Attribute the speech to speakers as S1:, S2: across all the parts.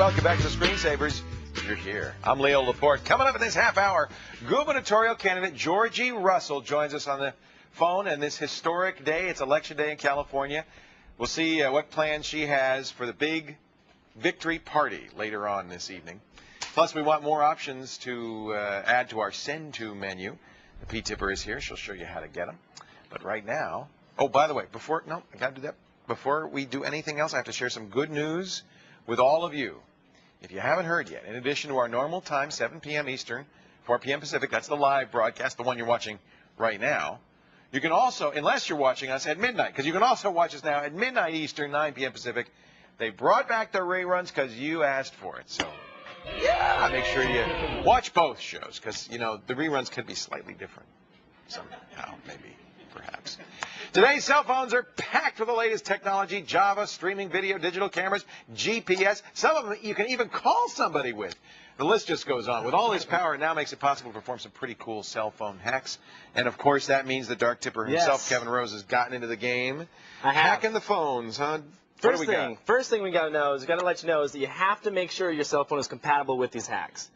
S1: welcome back to Screensavers. You're here. I'm Leo Laporte. Coming up in this half hour, gubernatorial candidate Georgie Russell joins us on the phone on this historic day. It's Election Day in California. We'll see what plans she has for the big victory party later on this evening. Plus, we want more options to add to our send to menu. The P-Tipper is here. She'll show you how to get them. But right now, oh, by the way, I got to do that. Before we do anything else, I have to share some good news with all of you. If you haven't heard yet, in addition to our normal time, 7 p.m. Eastern, 4 p.m. Pacific, that's the live broadcast, the one you're watching right now. You can also, unless you're watching us at midnight, because you can also watch us now at midnight Eastern, 9 p.m. Pacific. They brought back their reruns because you asked for it. So, yeah, make sure you watch both shows, because, you know, the reruns could be slightly different somehow, maybe, perhaps. Today's cell phones are packed with the latest technology, Java, streaming video, digital cameras, GPS. Some of them you can even call somebody with. The list just goes on. With all this power, it now makes it possible to perform some pretty cool cell phone hacks. And, of course, that means the Dark Tipper himself, Kevin Rose, has gotten into the game. Hacking the phones, huh? First thing we got to know is that you have to make sure your cell phone is compatible with these hacks.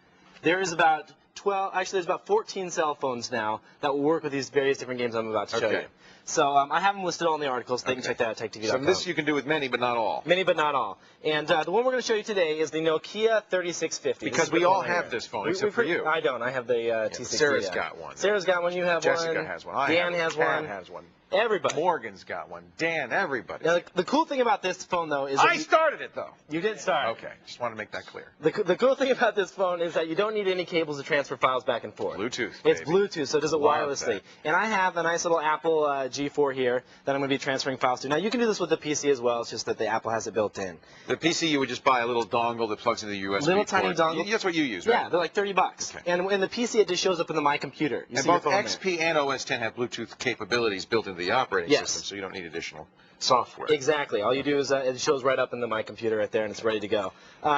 S1: There is about 14 cell phones now that will work with these various different games I'm about to show you. So I have them listed all in the articles, so you can check that out at TechTV.com.
S2: So this you can do with many, but not all.
S1: Many, but not all. And the one we're going to show you today is the Nokia 3650.
S2: Because we all have this phone, except for you.
S1: I don't. I have the T60.
S2: Sarah's got one.
S1: Sarah's got one. You have one.
S2: Jessica has one.
S1: Dan has one.
S2: Kat has one.
S1: Everybody.
S2: Morgan's got one. Dan, everybody.
S1: Now, the cool thing about this phone, though, is
S2: I started it, though.
S1: You did start.
S2: Okay. Just want to make that clear.
S1: The cool thing about this phone is that you don't need any cables to transfer files back and forth.
S2: Bluetooth,
S1: It's Bluetooth, so it does it wirelessly. And I have a nice little Apple G4 here that I'm going to be transferring files to. Now, you can do this with the PC as well. It's just that the Apple has it built in.
S2: The PC, you would just buy a little dongle that plugs into the USB
S1: little tiny dongle.
S2: That's what you use, right?
S1: Yeah, they're like $30.
S2: Okay.
S1: And in the PC, it just shows up in the My Computer.
S2: And both XP and OS X have Bluetooth capabilities built into the operating system, so you don't need additional software.
S1: Exactly. All you do is it shows right up in the My Computer right there, and it's ready to go.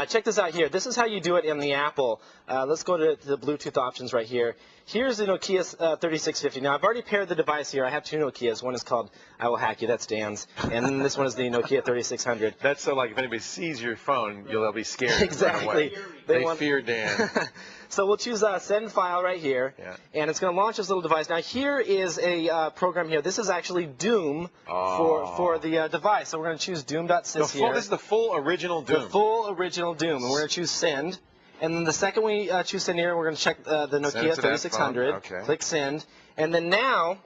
S1: Check this out here. This is how you do it in the Apple. Let's go to the Bluetooth options right here. Here's the Nokia 3650. Now, I've already paired the device here. I have two Nokias. One is called I Will Hack You. That's Dan's. And then this one is the Nokia 3600.
S2: That's so, like, if anybody sees your phone, they'll be scared.
S1: Exactly.
S2: They fear Dan.
S1: So we'll choose Send File right here, and it's going to launch this little device. Now, here is a program here. This is actually Doom for the device. So we're going to choose Doom.sys here.
S2: This is the full original Doom.
S1: The full original Doom. And we're going to choose Send. And then the second we choose Send here, we're going to check the Nokia 3600.
S2: Okay.
S1: Click Send. And then now,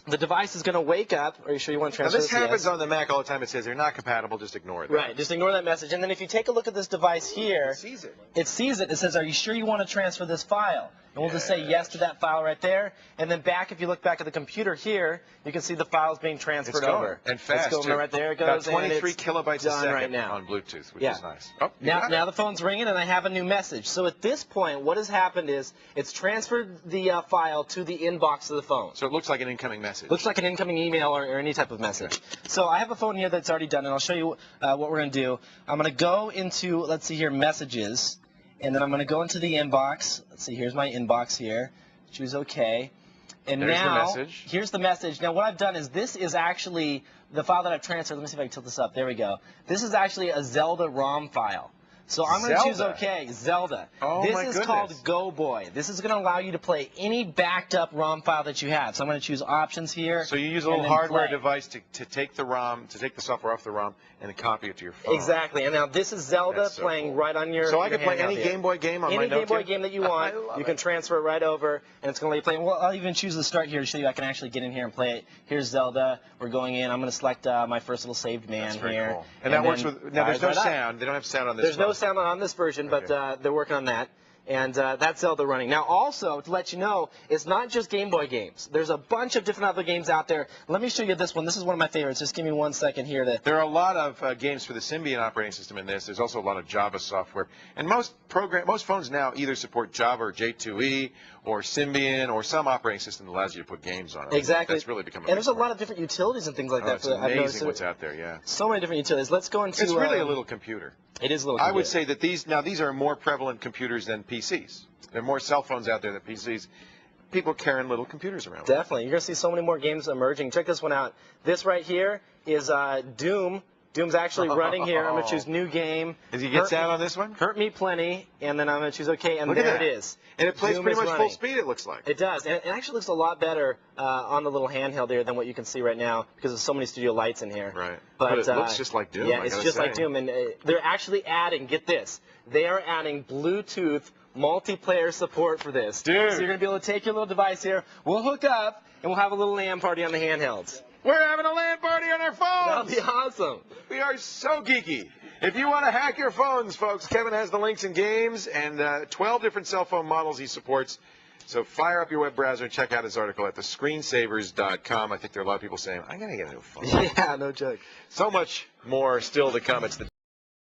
S1: the device is going to wake up. Are you sure you want to transfer
S2: this? This happens on the Mac all the time. It says they're not compatible. Just ignore that.
S1: Right. Just ignore that message. And then if you take a look at this device here,
S2: it sees it.
S1: It sees it. It says, "Are you sure you want to transfer this file?" And we'll just say yes to that file right there. And then if you look back at the computer here, you can see the files being transferred over.
S2: And fast.
S1: It's going right there. It goes.
S2: About 23 kilobytes a second
S1: right now
S2: on Bluetooth, which is nice. Oh,
S1: now the phone's ringing, and I have a new message. So at this point, what has happened is it's transferred the file to the inbox of the phone.
S2: So it looks like an incoming message.
S1: Looks like an incoming email or any type of message. Okay. So I have a phone here that's already done, and I'll show you what we're going to do. I'm going to go into, let's see here, Messages. And then I'm going to go into the inbox. Let's see, here's my inbox here. Choose OK. And now, here's the message. Now, what I've done is this is actually the file that I've transferred. Let me see if I can tilt this up. There we go. This is actually a Zelda ROM file. So I'm going to choose OK, Zelda.
S2: Oh,
S1: this is called Go Boy. This is going to allow you to play any backed up ROM file that you have. So I'm going to choose Options here.
S2: So you use a little hardware device to take the ROM, to take the software off the ROM, and then copy it to your phone.
S1: Exactly. And now this is Zelda playing right on your.
S2: So I can play any Game Boy game on my Nokia?
S1: Any Game Boy game that you want. You can transfer it right over, and it's going to let you play. Well, I'll even choose the start here to show you I can actually get in here and play it. Here's Zelda. We're going in. I'm going to select my first little saved man
S2: That's very
S1: here.
S2: Cool. And that works with. Now there's no sound. They don't have sound on this.
S1: There's no sound on this version, but they're working on that. And that's Zelda running. Now, also, to let you know, it's not just Game Boy games. There's a bunch of different other games out there. Let me show you this one. This is one of my favorites. Just give me 1 second here.
S2: There are a lot of games for the Symbian operating system in this. There's also a lot of Java software. And most phones now either support Java or J2E or Symbian or some operating system that allows you to put games on it.
S1: Exactly.
S2: That's really become a
S1: And there's a lot of different utilities and things like that.
S2: It's amazing what's out there, yeah.
S1: So many different utilities. Let's go into...
S2: It's really a little computer.
S1: It is a little computer.
S2: I would say that these are more prevalent computers than PCs. There are more cell phones out there than PCs. People carrying little computers around.
S1: Definitely. You're going to see so many more games emerging. Check this one out. This right here is Doom
S3: Doom's actually running here. I'm going to choose new game.
S2: As he gets out on this one?
S3: Hurt me plenty, and then I'm going to choose OK, and
S2: Look at
S3: there
S2: that.
S3: it is.
S2: And it plays
S3: Doom
S2: pretty
S3: is
S2: much full
S3: running.
S2: speed, it looks like.
S3: It does, and it actually looks a lot better on the little handheld here than what you can see right now because there's so many studio lights in here.
S2: Right.
S3: But
S2: it looks just like Doom,
S3: Yeah,
S2: I
S3: it's
S2: gotta
S3: just
S2: say.
S3: like Doom, and they're actually adding, get this, they are adding Bluetooth multiplayer support for this.
S2: Dude.
S3: So you're going to be able to take your little device here, we'll hook up, and we'll have a little LAN party on the handhelds.
S2: We're having a LAN party on our
S3: That'll
S2: phones!
S3: be awesome.
S2: We are so geeky. If you want to hack your phones, folks, Kevin has the links and games and 12 different cell phone models he supports. So fire up your web browser and check out his article at thescreensavers.com. I think there are a lot of people saying, I'm going to get a new phone.
S3: Yeah, no joke.
S2: So much more still to come. It's the